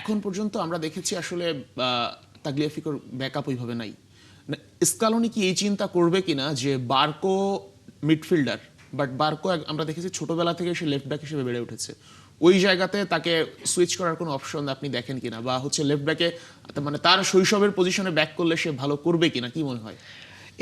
এখন পর্যন্ত আমরা দেখেছি আসলে তাগলিয়াফিকোর ব্যাকআপ ওইভাবে নাই। স্কালোনি কি এই চিন্তা করবে কিনা যে বার্কো মিডফিল্ডার, বাট বার্কো আমরা দেখেছি ছোটবেলা থেকে সে লেফট ব্যাক হিসেবে বেড়ে উঠেছে, ওই জায়গাতে তাকে সুইচ করার কোনো অপশন আপনি দেখেন কিনা, বা হচ্ছে লেফট ব্যাকে মানে তার শৈশবের পজিশনে ব্যাক করলে সে ভালো করবে কিনা, কি মনে হয়?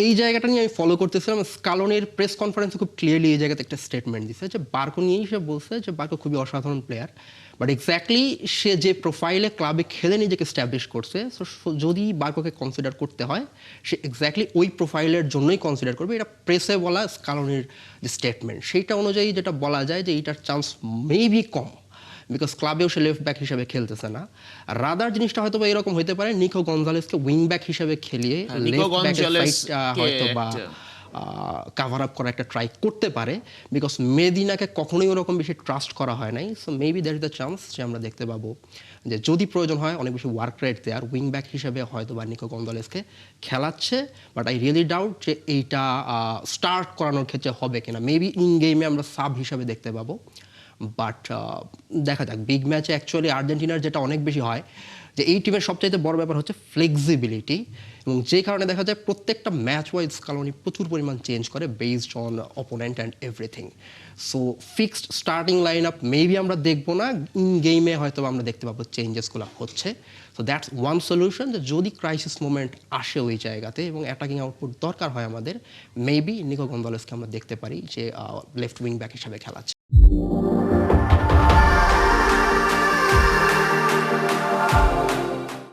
এই জায়গাটা নিয়ে আমি ফলো করতেছিলাম। স্কালোনির প্রেস কনফারেন্সে খুব ক্লিয়ারলি এই জায়গাতে একটা স্টেটমেন্ট দিচ্ছে যে বার্কো নিয়েই সে বলছে যে বার্কো খুবই অসাধারণ প্লেয়ার, বাট এক্স্যাক্টলি সে যে প্রোফাইলে ক্লাবে খেলে নিজেকে স্ট্যাবলিশ করছে, সো যদি বার্কোকে কনসিডার করতে হয় সে এক্স্যাক্টলি ওই প্রোফাইলের জন্যই কনসিডার করবে। এটা প্রেসে বলা স্কালোনির যে স্টেটমেন্ট, সেইটা অনুযায়ী যেটা বলা যায় যে এইটার চান্স মেবি কম, বিকজ ক্লাবেও সে লেফট ব্যাক হিসেবে খেলতেছে না। রাদার জিনিসটা হয়তো বা এরকম হতে পারে, নিকো গঞ্জালেসকে উইং ব্যাক হিসেবে খেলিয়ে লেফট ব্যাকের সাইডটা হয়তো বা কাভার আপ করা একটা ট্রাই করতে পারে, বিকজ মেদিনাকে কখনোই ওরকম বেশি ট্রাস্ট করা হয় নাই। So maybe that is the chance যে আমরা দেখতে পাবো যে যদি প্রয়োজন হয় অনেক বেশি ওয়ার্ক রেট দেওয়ার উইং ব্যাক হিসেবে হয়তো বা নিকো গঞ্জালেসকে খেলাচ্ছে। বাট আই রিয়েলি ডাউট যে এইটা স্টার্ট করানোর ক্ষেত্রে হবে কিনা। মেবি ইন গেমে আমরা সাব হিসাবে দেখতে পাবো, বাট দেখা যাক। বিগ ম্যাচে অ্যাকচুয়ালি আর্জেন্টিনার যেটা অনেক বেশি হয় যে এই টিমের সবচাইতে বড় ব্যাপার হচ্ছে ফ্লেক্সিবিলিটি, এবং যে কারণে দেখা যায় প্রত্যেকটা ম্যাচ ওয়াইজ স্কালোনি প্রচুর পরিমাণ চেঞ্জ করে based on opponent and everything. So fixed starting line up maybe আমরা দেখবো না, ইন গেমে হয়তো আমরা দেখতে পাবো চেঞ্জেসগুলো হচ্ছে। সো দ্যাটস ওয়ান সলিউশন, যে যদি ক্রাইসিস মোমেন্ট আসে ওই জায়গাতে এবং অ্যাটাকিং আউটপুট দরকার হয় আমাদের, মেবি নিকো গঞ্জালেসকে আমরা দেখতে পারি যে লেফট উইং ব্যাক হিসাবে খেলাচ্ছে।